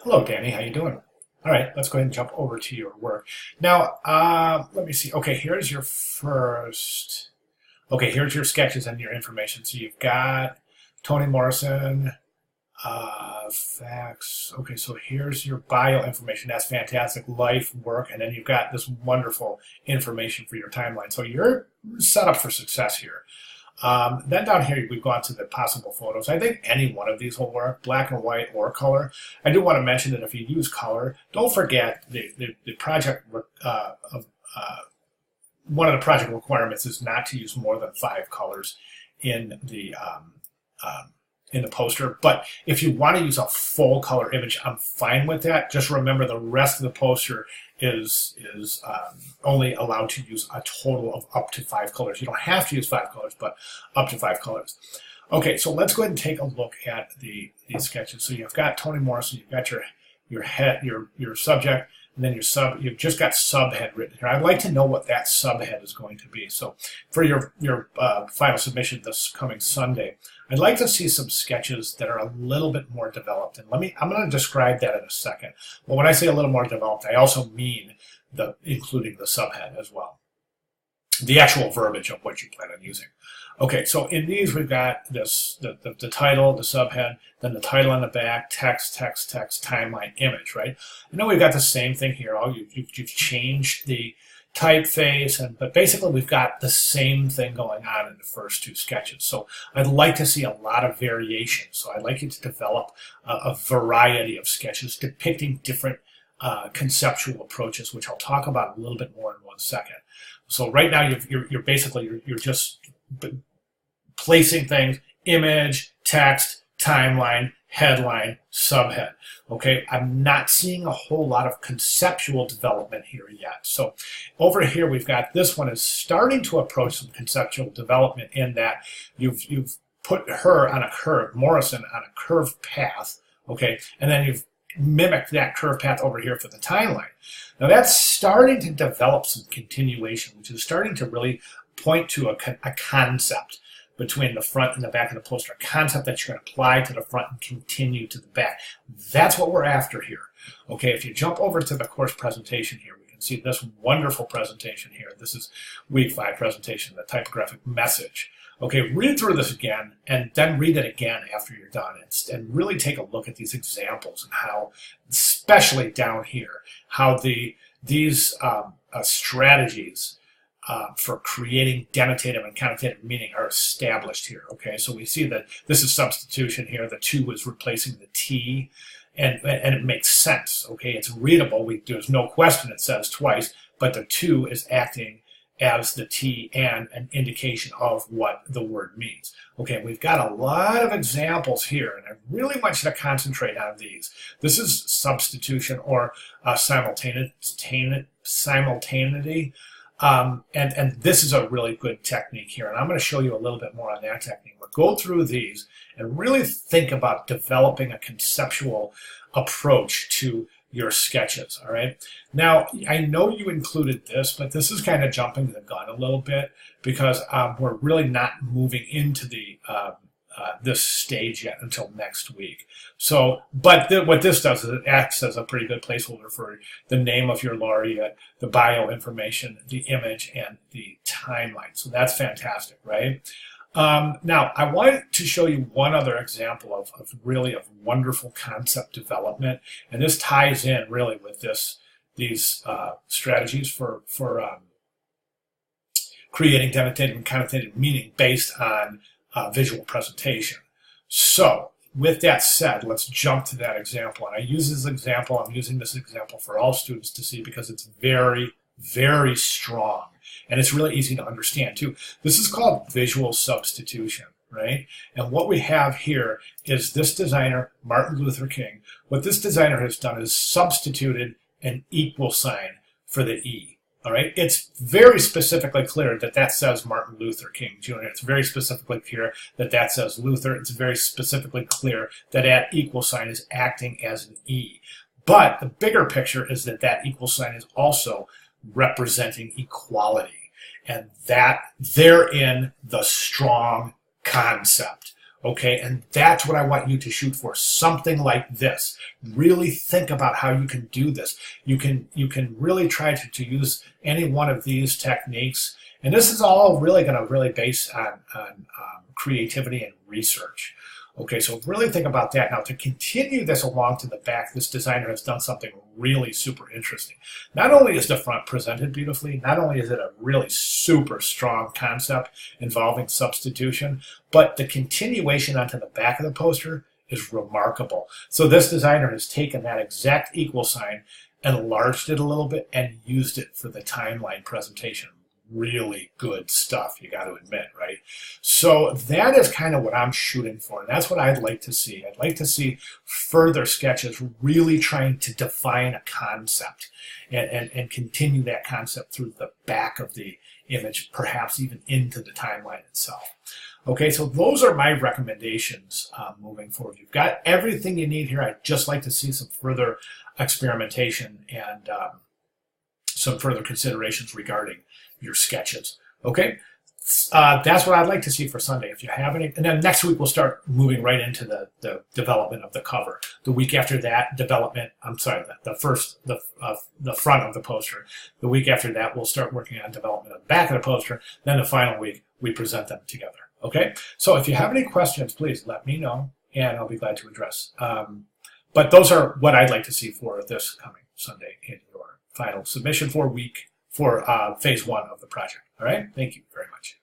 Hello, Danny. How you doing? All right, let's go ahead and jump over to your work. Now, let me see. Okay, here's your first. Okay, here's your sketches and your information. So you've got Toni Morrison, facts. Okay, so here's your bio information. That's fantastic. Life, work, and then you've got this wonderful information for your timeline. So you're set up for success here. Then down here, we've gone to the possible photos. I think any one of these will work, black and white or color. I do want to mention that if you use color, don't forget the project, one of the project requirements is not to use more than 5 colors in the poster. But if you want to use a full color image, I'm fine with that. Just remember the rest of the poster is only allowed to use a total of up to 5 colors. You don't have to use 5 colors, but up to 5 colors. Okay, so let's go ahead and take a look at these sketches. So you've got Toni Morrison, you've got your head, your subject, and then you've just got subhead written here. I'd like to know what that subhead is going to be. So for your final submission this coming Sunday, I'd like to see some sketches that are a little bit more developed. And I'm going to describe that in a second. But when I say a little more developed, I also mean including the subhead as well. The actual verbiage of what you plan on using. Okay, so in these we've got the title, the subhead, then the title on the back, text, timeline, image, right? And then we've got the same thing here. You've changed the typeface, but basically we've got the same thing going on in the first 2 sketches. So I'd like to see a lot of variation. So I'd like you to develop a variety of sketches depicting different conceptual approaches, which I'll talk about a little bit more in 1 second. So right now you're just placing things: image, text, timeline, headline, subhead. Okay, I'm not seeing a whole lot of conceptual development here yet. So over here we've got this one is starting to approach some conceptual development in that you've put her on a curve, Morrison on a curved path. Okay, and then you've mimicked that curved path over here for the timeline. Now that's starting to develop some continuation, which is starting to really point to a concept between the front and the back of the poster, a concept that you're going to apply to the front and continue to the back. That's what we're after here. Okay, if you jump over to the course presentation here, we can see this wonderful presentation here. This is week 5 presentation, the typographic message. Okay, read through this again and then read it again after you're done and really take a look at these examples and how, especially down here, how these strategies for creating denotative and connotative meaning are established here. Okay, so we see that this is substitution here. The 2 is replacing the T, and it makes sense. Okay, it's readable. There's no question it says twice, but the 2 is acting as the T and an indication of what the word means. Okay, we've got a lot of examples here, and I really want you to concentrate on these. This is substitution or simultaneity. And this is a really good technique here, and I'm going to show you a little bit more on that technique. But go through these and really think about developing a conceptual approach to your sketches, all right? Now, I know you included this, but this is kind of jumping the gun a little bit because we're really not moving into the this stage yet until next week. So, but what this does is it acts as a pretty good placeholder for the name of your laureate, the bio information, the image, and the timeline. So that's fantastic, right? Now, I wanted to show you one other example of wonderful concept development, and this ties in really with these strategies for creating denotative and connotative meaning based on visual presentation. So, with that said, let's jump to that example. And I use this example, I'm using this example for all students to see because it's very, very strong. And it's really easy to understand too. This is called visual substitution, right? And what we have here is this designer, Martin Luther King. What this designer has done is substituted an equal sign for the E. All right, it's very specifically clear that that says Martin Luther King Jr. It's very specifically clear that that says Luther. It's very specifically clear that that equal sign is acting as an E. But the bigger picture is that that equal sign is also representing equality. And that therein the strong concept. Okay, and that's what I want you to shoot for, something like this. Really think about how you can do this. You can really try to use any one of these techniques, and this is all really going to really base on creativity and research. Okay, so really think about that. Now, to continue this along to the back, this designer has done something really super interesting. Not only is the front presented beautifully, not only is it a really super strong concept involving substitution, but the continuation onto the back of the poster is remarkable. So this designer has taken that exact equal sign, enlarged it a little bit, and used it for the timeline presentation. Really good stuff, you got to admit, right? So that is kind of what I'm shooting for, and that's what I'd like to see. I'd like to see further sketches really trying to define a concept and continue that concept through the back of the image, perhaps even into the timeline itself. Okay, so those are my recommendations moving forward. You've got everything you need here. I'd just like to see some further experimentation and some further considerations regarding your sketches. Okay, that's what I'd like to see for Sunday. If you have any, and then next week we'll start moving right into the development of the cover. The week after that, development. I'm sorry, the front of the poster. The week after that, we'll start working on development of the back of the poster. Then the final week, we present them together. Okay, so if you have any questions, please let me know, and I'll be glad to address. But those are what I'd like to see for this coming Sunday in your final submission for phase 1 of the project. All right, thank you very much.